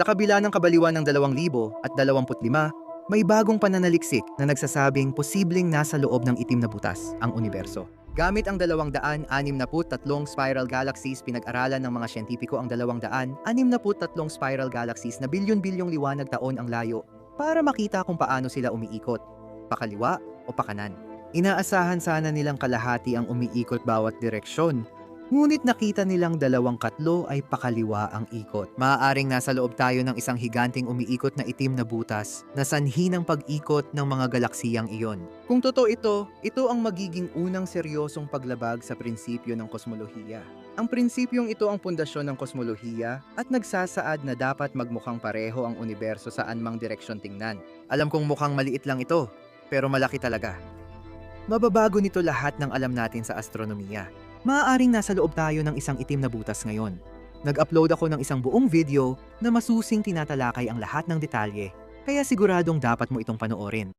Sa kabila ng kabaliwan ng 2025, may bagong pananaliksik na nagsasabing posibleng nasa loob ng itim na butas ang universo. Gamit ang 263 spiral galaxies, pinag-aralan ng mga siyentipiko ang 263 spiral galaxies na bilyon-bilyong liwanag taon ang layo para makita kung paano sila umiikot, pakaliwa o pakanan. Inaasahan sana nilang kalahati ang umiikot bawat direksyon, ngunit nakita nilang 2/3 ay pakaliwa ang ikot. Maaaring nasa loob tayo ng isang higanting umiikot na itim na butas na sanhi ng pag-ikot ng mga galaksiyang iyon. Kung totoo ito ang magiging unang seryosong paglabag sa prinsipyo ng kosmolohiya. Ang prinsipyong ito ang pundasyon ng kosmolohiya at nagsasaad na dapat magmukhang pareho ang universo saan mang direksyon tingnan. Alam kong mukhang maliit lang ito, pero malaki talaga. Mababago nito lahat ng alam natin sa astronomiya. Maaaring nasa loob tayo ng isang itim na butas ngayon. Nag-upload ako ng isang buong video na masusing tinatalakay ang lahat ng detalye, kaya siguradong dapat mo itong panoorin.